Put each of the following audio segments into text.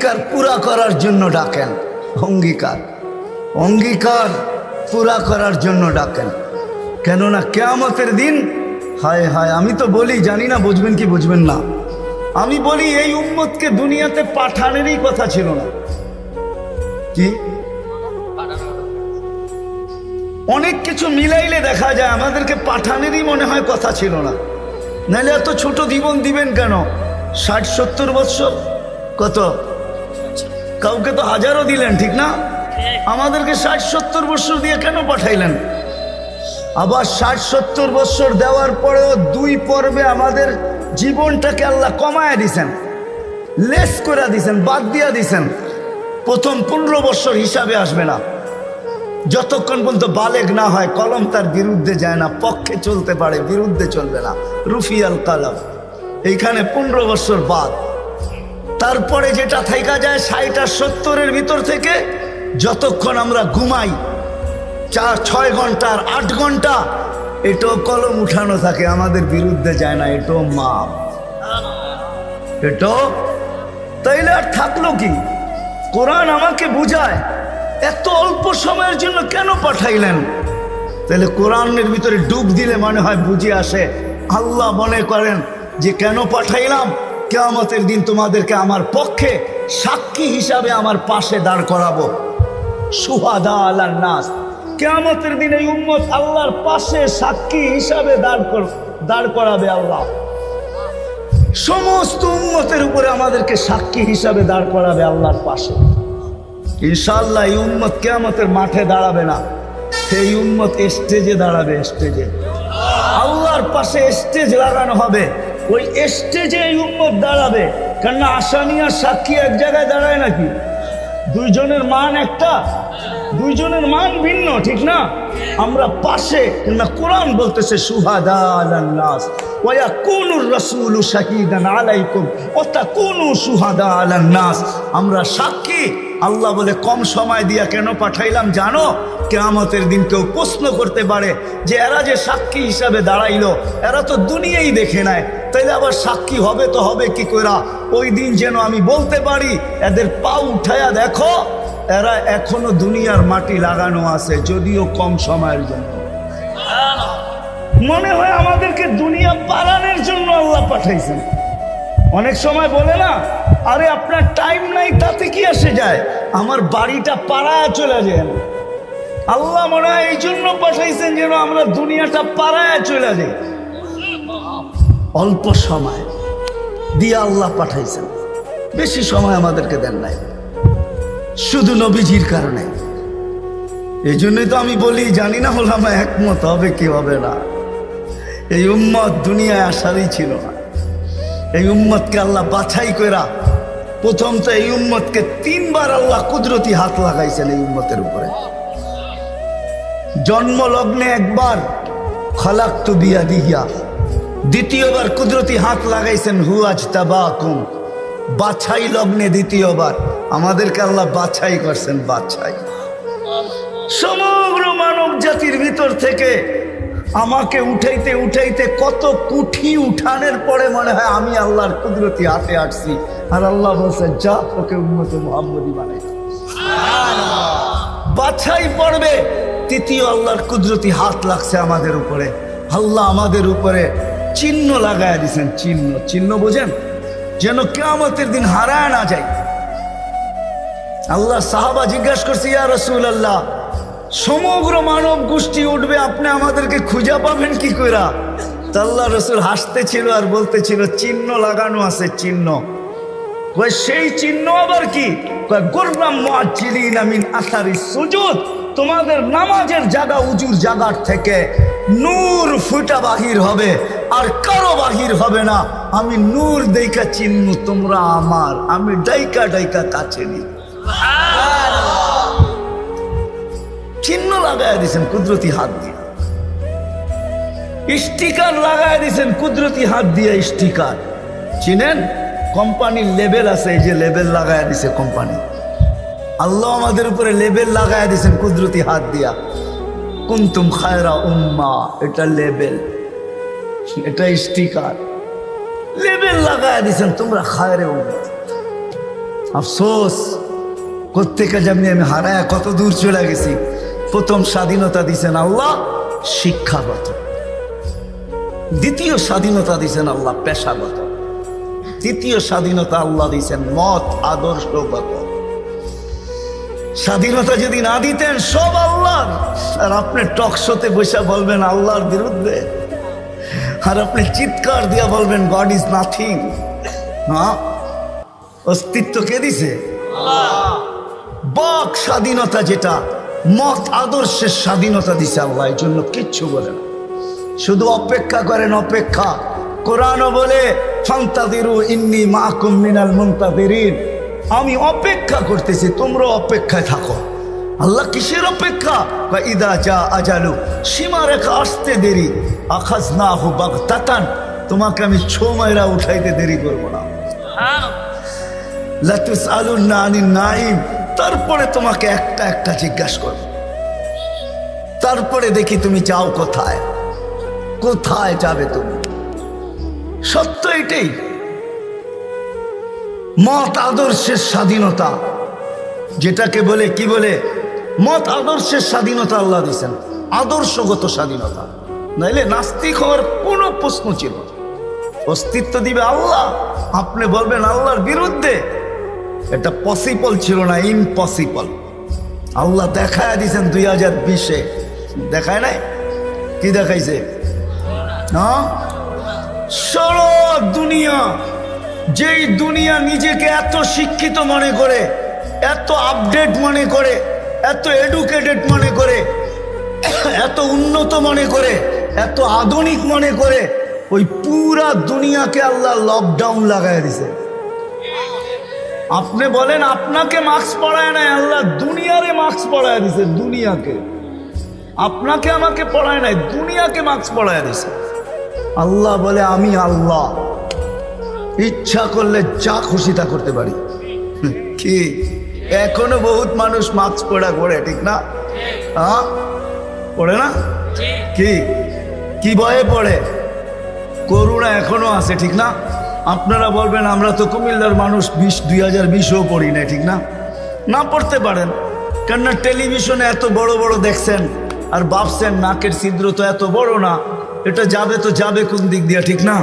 অঙ্গীকার পুরা করার জন্য ডাকেন। অঙ্গীকার অঙ্গীকার পুরা করার জন্য ডাকেন। কেননা কিয়ামতের দিন, হায় হায়, আমি তো বলি, জানি না বুঝবেন কি বুঝবেন না, আমি বলি এই উম্মতকে দুনিয়াতে পাঠানেরই কথা ছিল না। কি অনেক কিছু মিলাইলে দেখা যায় আমাদেরকে পাঠানেরই মনে হয় কথা ছিল না। নাহলে এত ছোট জীবন দিবেন কেন? 60-70 বৎসর, কত কাউকে তো হাজারও দিলেন, ঠিক না? আমাদেরকে 60-70 বৎসর দিয়ে কেন পাঠাইলেন? আবার 60-70 বৎসর দেওয়ার পরেও 2 পর্বে আমাদের জীবনটাকে আল্লাহ কমায় দিছেন, লেস করে দিছেন, বাদ দিয়া দিছেন। প্রথম 15 বৎসর হিসাবে আসবে না, যতক্ষণ পর্যন্ত বালেগ না হয়, কলম তার বিরুদ্ধে যায় না, পক্ষে চলতে পারে, বিরুদ্ধে চলবে না, রুফিয়াল কালাম। এইখানে 15 বৎসর বাদ। তারপরে যেটা থাইকা যায় 60 আর 70-এর ভিতর থেকে, যতক্ষণ আমরা ঘুমাই 4-6 ঘন্টা আর 8 ঘন্টা, এটাও কলম উঠানো থাকে, আমাদের বিরুদ্ধে যায় না, এটাও মাপ, এটাও। তাইলে আর থাকলো কি? কোরআন আমাকে বুঝায় এত অল্প সময়ের জন্য কেন পাঠাইলেন। তাহলে কোরআনের ভিতরে ডুব দিলে মনে হয় বুঝে আসে। আল্লাহ মনে করেন যে কেন পাঠাইলাম, কিয়ামতের দিন তোমাদেরকে আমার পক্ষে সাক্ষী হিসাবে আমার পাশে দাঁড় করাবো। শুহাদা আলান নাস, কিয়ামতের দিন এই উম্মত আল্লাহর পাশে সাক্ষী হিসাবে দাঁড় করাবে আল্লাহ। সমস্ত উম্মতের উপরে আমাদেরকে সাক্ষী হিসাবে দাঁড় করাবে আল্লাহর পাশে। ইনশাআল্লাহ এই উম্মত কিয়ামতের মাঠে দাঁড়াবে না, এই উম্মত স্টেজে দাঁড়াবে। স্টেজে আল্লাহর পাশে স্টেজ লাগানো হবে, ওই স্টেজে এই উম্মত দাঁড়াবে। কেননা আসামি আর সাক্ষী এক জায়গায় দাঁড়ায় নাকি? দুইজনের মান একটা, দুইজনের মান ভিন্ন, ঠিক না? আমরা পাশে, না কোরআন বলতেছে শুহাদা আলান নাস ওয়া ইয়াকুনুর রাসূলু শাহীদান আলাইকুম ওয়া তাকুনু শুহাদা আলান নাস। আমরা সাক্ষী। আল্লাহ বলে কম সময় দিয়া কেন পাঠাইলাম জানো? কিয়ামতের দিন কেউ প্রশ্ন করতে পারে যে এরা যে সাক্ষী হিসাবে দাঁড়াইলো, এরা তো দুনিয়াই দেখে নেয়, তাইলে আবার সাক্ষী হবে তো হবে কি কইরা? ওই দিন যেন আমি বলতে পারি এদের পা উঠায়া দেখো, এরা এখনো দুনিয়ার মাটি লাগানো আছে, যদিও কম সময়ের জন্য। মনে হয় আমাদেরকে দুনিয়া পালানোর জন্য আল্লাহ পাঠাইছেন। অনেক সময় বলে না, আরে আপনার টাইম নাই, তাতে কি আসে যায়, আমার বাড়িটা পাড়ায় চলে যায়। আল্লাহ মনে হয় এই জন্য পাঠাইছেন যেন আমরা দুনিয়াটা পাড়ায় চলে যাই। অল্প সময় দিয়ে আল্লাহ পাঠাইছেন, বেশি সময় আমাদেরকে দেন নাই, শুধু নবীজির কারণে। এই জন্যই তো আমি বলি, জানি না ওলামা একমত হবে কি হবে না, এই উম্মত দুনিয়ায় আসারই ছিল না। এই উম্মতকে আল্লাহ বাছাই কইরা, প্রথম তো এই উম্মতকে 3 বার আল্লাহ কুদরতি হাত লাগাইছেন এই উম্মতের উপরে। জন্ম লগ্নে একবার খলাকতু বিয়াদিহি, দ্বিতীয়বার কুদরতি হাত লাগাইছেন হুয়াজতাবাকুম, বাছাই লগ্নে দ্বিতীয়বার আমাদেরকে আল্লাহ বাছাই করছেন। বাছাই সমগ্র মানব জাতির ভিতর থেকে আমাকে উঠাইতে উঠাইতে কত কুঠি উঠানের পরে মনে হয় আমি আল্লাহর কুদরতি হাতে আসছি, আর আল্লাহ বলছে যা তোকে উম্মতে মুহাম্মদী বানাই। বাছাই পড়বে তৃতীয় আল্লাহর কুদরতি হাত লাগছে আমাদের উপরে। আল্লাহ আমাদের উপরে চিহ্ন লাগায় দিয়েছেন। চিহ্ন, চিহ্ন বোঝেন, যেন কিয়ামতের দিন হারায় না যায়। আল্লাহ সাহাবা জিজ্ঞাসা করছে, ইয়া রাসূলুল্লাহ, সমগ্র মানব গোষ্ঠী উঠবে, আপনি আমাদেরকে খুঁজে পাবেন কি কইরা? তা আল্লাহ রাসূল হাসতেছিল আর বলতেছিল, চিহ্ন লাগানো আছে, চিহ্ন। কয় সেই চিহ্ন আবার কি? কয় গুররাম মুআজ্জিলিনা মিন আসারিস সুজুদ, তোমাদের নামাজের জায়গা, উজুর জায়গার থেকে নূর ফুটা বাহির হবে, আর কারো বাহির হবে না। আমি নূর দেইখা চিহ্ন, তোমরা আমার, আমি ডাইকা ডাইকা কাছে নি। চিহ্ন লাগায় দিয়েছেন কুদরতি হাত দিয়ে, স্টিকার লাগায় দিয়েছেন কুদরতি হাত দিয়ে। স্টিকার চিনেন? কোম্পানির লেবেল আছে, এই যে লেবেল লাগায় দিছে কোম্পানি। আল্লাহ আমাদের উপরে লেবেল লাগায় দিয়েছেন কুদরতি হাত দিয়া। কুনতুম খায়রা উম্মাহ, এটা লেবেল, এটা স্টিকার, লেবেল লাগায় দিয়েছেন তোমরা খায়রে উম্মাহ। আফসোস কোত্থেকে যেমনি আমি হারায় কত দূর চলে গেছি। প্রথম স্বাধীনতা দিছেন আল্লাহ শিক্ষাগত, দ্বিতীয় স্বাধীনতা দিছেন আল্লাহ পেশাগত, তৃতীয় স্বাধীনতা আল্লাহ দিছেন মত আদর্শগত। স্বাধীনতা যদি না দিতেন সব আল্লাহর, আর আপনি টকশোতে বসে বলবেন আল্লাহর বিরুদ্ধে, আর আপনি চিৎকার দিয়া বলবেন গড ইজ নাথিং। না, অস্তিত্ব কে দিছে? বাক স্বাধীনতা যেটা, মত আদর্শের স্বাধীনতা দিছে আল্লাহ, এই জন্য কিচ্ছু বলে না, শুধু অপেক্ষা করেন অপেক্ষা। কোরআনও বলে ফান্তাযিরু ইন্নী মাআকুম মিনাল মুনতাযিরিন, আমি অপেক্ষা করতেছি তোমরা অপেক্ষায় থাকো। আল্লাহ কিসের অপেক্ষা? ইদা জা আজালু, সীমারেখা আসতে দেরি, আখাযনাহু বাগতাতান, তোমাকে আমি ছো মাইরা উঠাইতে দেরি করবো না। লা তুসআলুন্না আনিন নাঈম, তারপরে তোমাকে একটা একটা জিজ্ঞাসা করব, তারপরে দেখি তুমি যাও কোথায়, কোথায় যাবে তুমি। সত্য এটাই, মত আদর্শের স্বাধীনতা যেটাকে বলে, কি বলে, মত আদর্শের স্বাধীনতা আল্লাহ দিয়েছেন, আদর্শগত স্বাধীনতা, নাইলে নাস্তিক হওয়ার কোনো প্রশ্ন ছিল না। অস্তিত্ব দিবে আল্লাহ, আপনি বলবেন আল্লাহর বিরুদ্ধে, এটা পসিবল ছিল না, ইম্পসিবল। আল্লাহ দেখায় দিয়েছেন 2020-এ, দেখায় নাই? কি দেখাইছে? না, সারা দুনিয়া, যেই দুনিয়া নিজেকে এত শিক্ষিত মনে করে, এত আপডেট মনে করে, এত এডুকেটেড মনে করে, এত উন্নত মনে করে, এত আধুনিক মনে করে, ওই পুরা দুনিয়াকে আল্লাহ লকডাউন লাগাই দিছে। আপনি বলেন আপনাকে মাস্ক পরায় নাই, আল্লাহ দুনিয়ারে মাস্ক পরায় দিছে, দুনিয়াকে। আপনাকে আমাকে পড়ায় নাই, দুনিয়াকে মাস্ক পরায় দিছে। আল্লাহ বলে আমি আল্লাহ, ইচ্ছা করলে যা খুশি তা করতে পারি। কি এখনো বহুত মানুষ মাস্ক পড়া করে, ঠিক না? হ্যাঁ, পড়ে না? কি কি ভয়ে পড়ে? করুণা এখনো আছে, ঠিক না? আপনারা বলবেন আমরা তো কুমিল্লার মানুষ, 2020-ও পড়ি না, ঠিক না? না পড়তে পারেন, কেননা টেলিভিশনে এত বড় বড় দেখছেন, আর ভাবছেন নাকের ছিদ্র তো এত বড় না, এটা যাবে তো যাবে কোন দিক দিয়া, ঠিক না?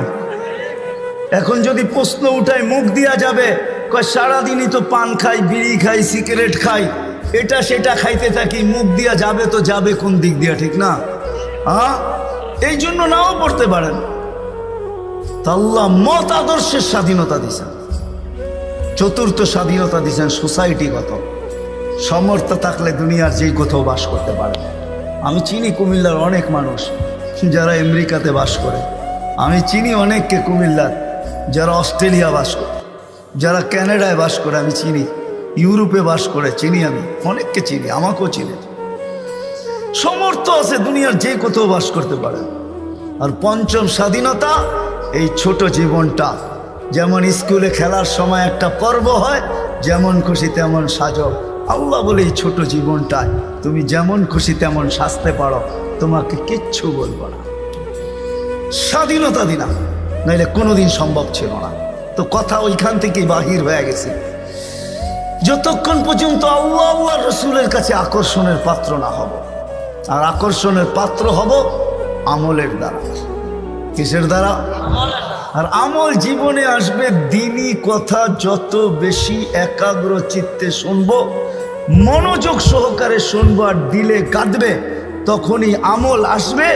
এখন যদি প্রশ্ন উঠায় মুখ দিয়া যাবে, কয় সারাদিনই তো পান খাই, বিড়ি খাই, সিগারেট খাই, এটা সেটা খাইতে থাকি, মুখ দিয়া যাবে তো যাবে কোন দিক দিয়া, ঠিক না? হ্যাঁ, এই জন্য নাও পড়তে পারেন। আল্লাহ মত আদর্শের স্বাধীনতা দিছেন। চতুর্থ স্বাধীনতা দিছেন সোসাইটিগত, সমর্থ থাকলে দুনিয়ার যেই কোথাও বাস করতে পারে। আমি চিনি কুমিল্লার অনেক মানুষ যারা আমেরিকাতে বাস করে, আমি চিনি অনেককে কুমিল্লার যারা অস্ট্রেলিয়া বাস করে, যারা ক্যানাডায় বাস করে, আমি চিনি ইউরোপে বাস করে, চিনি, আমি অনেককে চিনি, আমাকেও চিনি। সমর্থ আছে, দুনিয়ার যে কোথাও বাস করতে পারে। আর পঞ্চম স্বাধীনতা, এই ছোট জীবনটা, যেমন স্কুলে খেলার সময় একটা পর্ব হয়, যেমন খুশি তেমন সাজো। আল্লাহ বলে এই ছোট জীবনটায় তুমি যেমন খুশি তেমন সাজতে পারো, তোমাকে কিচ্ছু বলবো না। স্বাধীনতা দিলাম, নাইলে কোনোদিন সম্ভব ছিল না। তো কথা ওইখান থেকেই বাহির হয়ে গেছে। যতক্ষণ পর্যন্ত আল্লাহ আল্লাহ রসুলের কাছে আকর্ষণের পাত্র না হব, আর আকর্ষণের পাত্র হব আমলের দ্বারা। কিসের দ্বারা? আর আমল জীবনে আসবে দিনই কথা যত বেশি একাগ্র চিত্তে শুনবো, মনোযোগ সহকারে শুনবো, আর দিলে কাঁদবে, তখনই আমল আসবে।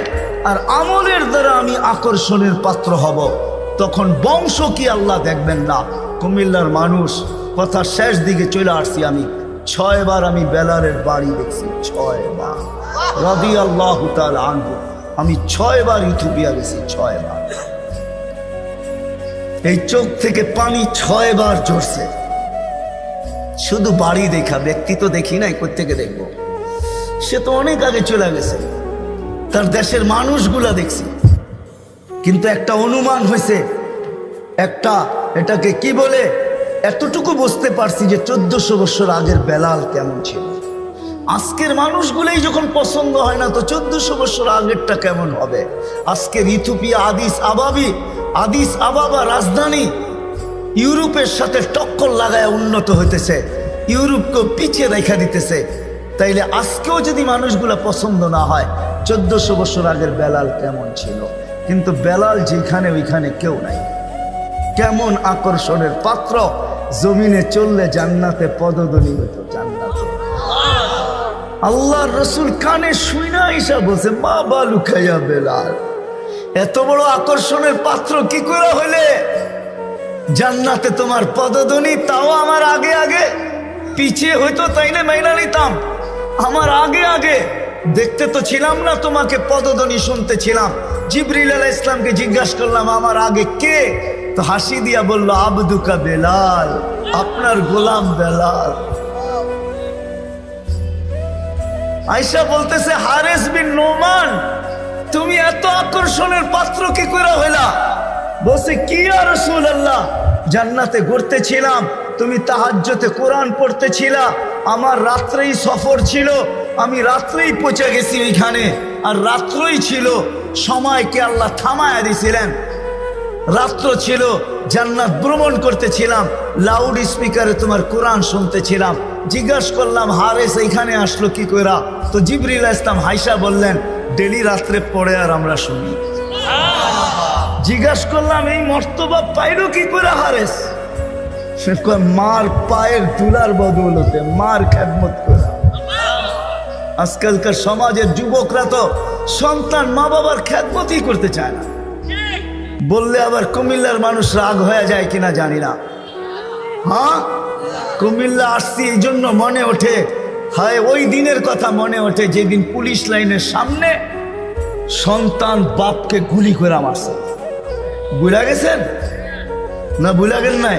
আর আমলের দ্বারা আমি আকর্ষণের পাত্র হব। তখন বংশ কি আল্লাহ দেখবেন না। কুমিল্লার মানুষ, কথা শেষ দিকে চলে আসছি, আমি 6 বার আমি বেলালের বাড়ি দেখছি, 6 বার রাদিয়াল্লাহু তাআলা আনহু। আমি 6 বার ইথিওপিয়া গেছি, 6 বার। এই চোখ থেকে পানি 6 বার ঝরছে, শুধু বাড়ি দেখা, ব্যক্তি তো দেখি নাই, কোত্থেকে দেখবো? সে তো অনেক আগে চলে গেছে, তার দেশের মানুষগুলা দেখছি। কিন্তু একটা অনুমান হয়েছে, একটা এটাকে কি বলে, এতটুকু বুঝতে পারছি যে 1400 বছর আগের বেলাল কেমন ছিল। আজকের মানুষগুলোই যখন পছন্দ হয় না, তো 1400 বছর আগেরটা কেমন হবে? আজকের ইথিওপিয়া আদিস আবাবা রাজধানী, ইউরোপের সাথে টক্কর লাগায় উন্নত হইতেছে, ইউরোপকেও পিছিয়ে রেখা দিতেছে। তাইলে আজকেও যদি মানুষগুলা পছন্দ না হয়, 1400 বছর আগের বেলাল কেমন ছিল? কিন্তু বেলাল যেখানে ওইখানে কেউ নাই। কেমন আকর্ষণের পাত্র, জমিনে চললে জান্নাতে পদধ্বনি হতো, জান্নাতে। আল্লাহর রসুল কানে শুইনা ঈসা বলছে, মা বালু খাইয়া বেলাল, এত বড় আকর্ষণের পাত্র কি করে হইলে? জান্নাতে তোমার পদধ্বনি, তাও আমার আগে আগে। পিছিয়ে হইতো তাইলে মাইনা নিতাম, আমার আগে আগে। দেখতে তো ছিলাম না, তোমাকে পদধ্বনি শুনতে ছিলাম। জিবরিল আলাইহিস সালামকে জিজ্ঞাসা করলাম, আমার আগে কে? তো হাসি দিয়া বলল, আবদুকা বেলাল, আপনার গোলাম বেলাল। আয়েশা বলতেছে, হারেস বিন নোমান, তুমি এত আকর্ষণের পাত্র কি করে হইলা? বলছে, কি ইয়া রাসূলুল্লাহ, জান্নাতে ঘুরতেছিলাম, তুমি তাহাজ্জুদে কোরআন পড়তেছিলা, আমার রাত্রেই সফর ছিল, আমি রাত্রেই পৌঁছে গেছি ওইখানে, আর রাত্রই ছিল, সময়কে আল্লাহ থামায়া দিয়েছিলেন, রাত্র ছিল, জান্নাত ভ্রমণ করতেছিলাম, লাউড স্পিকারে তোমার কোরআন শুনতেছিলাম। জিজ্ঞাসা করলাম, হারেস এইখানে আসলো কি কইরা? তো জিবরিল আলাইহিস সালাম হাইসা বললেন, ডেলি রাত্রে পড়ে আর আমরা শুনি। জিজ্ঞাসা করলাম, এই মর্তবা পাইলো কি করে হারেস? সে কয়, মার পায়ের তুলার বদৌলতে, মার খেদমত করা। আজকালকার সমাজের যুবকরা তো সন্তান মা বাবার খেদমতই করতে চায় না। বললে আবার কুমিল্লার মানুষ রাগ হয়ে যায় কিনা জানি না। হ্যাঁ, কুমিল্লা আসছি এই জন্য মনে ওঠে, হায় ওই দিনের কথা মনে ওঠে যেদিন পুলিশ লাইনের সামনে সন্তান বাপকে গুলি করে মারছে। বুঝা গেছেন না? বুঝা গেল নাই?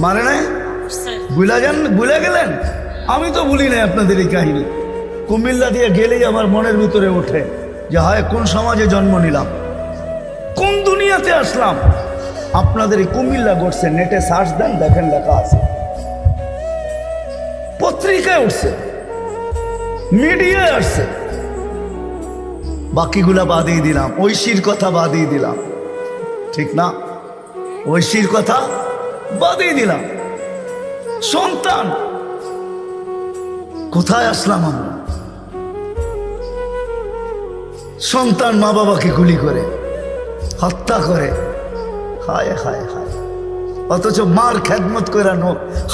মানে নাই? বুঝা গেলেন? আমি তো ভুলি নাই আপনাদের এই কাহিনী। কুমিল্লা দিয়ে গেলেই আমার মনের ভিতরে ওঠে যে হায় কোন সমাজে জন্ম নিলাম, কোন দুনিয়াতে আসলাম। আপনাদের এই কুমিল্লা ঘটছে, নেটে সার্চ দেন, দেখেন লেখা আছে, পত্রিকায় উঠছে, মিডিয়ায় আসছে। বাকিগুলা বাদিয়ে দিলাম, ঐশীর কথা বাদিয়ে দিলাম, ঠিক না? ঐশীর কথা বাদিয়ে দিলাম। সন্তান, কোথায় আসলাম আমরা? সন্তান মা বাবাকে গুলি করে, হত্যা করে, হায় হায় হায়, অথচ মার খেদমত করে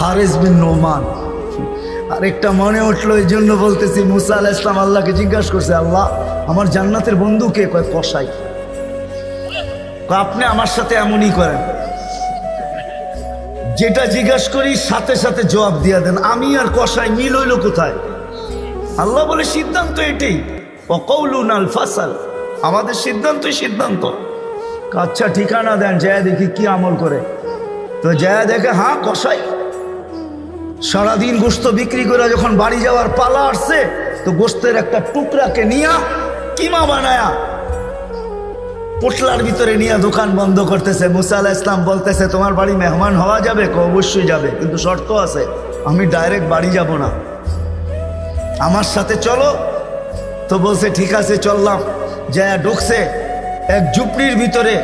হারেস বিন নোমান। আরেকটা মনে উঠলো, এই জন্য বলতেছি, মুসা আলাইহিস সালাম আল্লাহকে জিজ্ঞাসা করছে, আল্লাহ আমার জান্নাতের বন্ধু কে? কয় কসাই। আপনি আমার সাথে এমনই করেন, যেটা জিজ্ঞাসা করি সাথে সাথে জবাব দিয়া দেন, আমি আর কসাই মিল হইল কোথায়? আল্লাহ বলে, সিদ্ধান্ত এটাই, ওয়াকাউলুন আল ফাসাল, আমাদের সিদ্ধান্তই সিদ্ধান্ত। আচ্ছা ঠিকানা দেন, যায় দেখি কি আমল করে। তো যায় দেখে, হ্যাঁ কসাই। সারাদিন গোস্ত বিক্রি করে যখন বাড়ি যাওয়ার পালা আসছে, তো গোস্তের একটা টুকরাকে নিয়া কিমা বানায়া পোটলার ভিতরে নিয়ে দোকান বন্ধ করতেছে। মুসা আলাইহিস সালাম বলতেছে, তোমার বাড়ি মেহমান হওয়া যাবে? অবশ্যই যাবে, কিন্তু শর্ত আছে, আমি ডাইরেক্ট বাড়ি যাব না, আমার সাথে চলো। তো বলছে ঠিক আছে চললাম। যায় ঢুকছে এক ঝুপড়ির ভিতরে,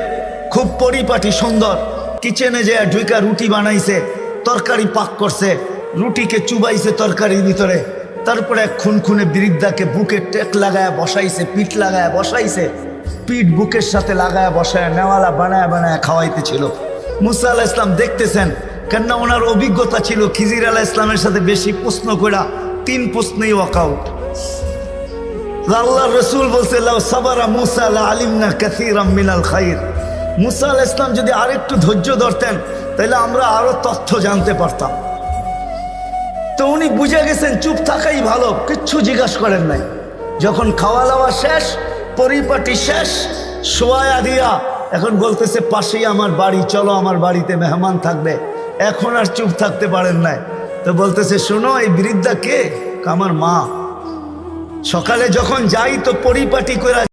খুব পরিপাটি সুন্দর। কিচেনে যায় ঢুকা রুটি বানাইছে, তরকারি পাক করছে, রুটিকে চুবাইছে তরকারির ভিতরে। তারপরে এক খুনখুনে বৃদ্ধাকে বুকে টেক লাগায়া বসাইছে, পিঠ লাগায়া বসাইছে, পিঠ বুকের সাথে লাগায়া বসায় নেওয়ালা বানায় বানায় খাওয়াইতেছিল। মুসা আলাইহিস সালাম দেখতেছেন, কেননা ওনার অভিজ্ঞতা ছিল খিজির আলাইহিস সালামের সাথে বেশি প্রশ্ন করা, 3 প্রশ্নেই ওয়াকআউট। আল্লাহর রাসূল বলছে, লাউ সাবারা মুসা লা আলিমনা কাসীরাম মিনাল খাইর। মুসা আলাইহিস সালাম যদি আরেকটু ধৈর্য ধরতেন, তাহলে আমরা আরো তথ্য জানতে পারতাম। তো উনি বুঝে গেছেন চুপ থাকাই ভালো, কিচ্ছু জিজ্ঞাসা করেন নাই। যখন খাওয়া দাওয়া শেষ, পরিপাটি শেষ, শোয়া দিয়া এখন বলতেছে, পাশেই আমার বাড়ি, চলো আমার বাড়িতে মেহমান থাকবে। এখন আর চুপ থাকতে পারেন নাই। তো বলতেছে, শোনো এই বৃদ্ধা কে? আমার মা। সকালে যখন যাই তো পরিপাটি করে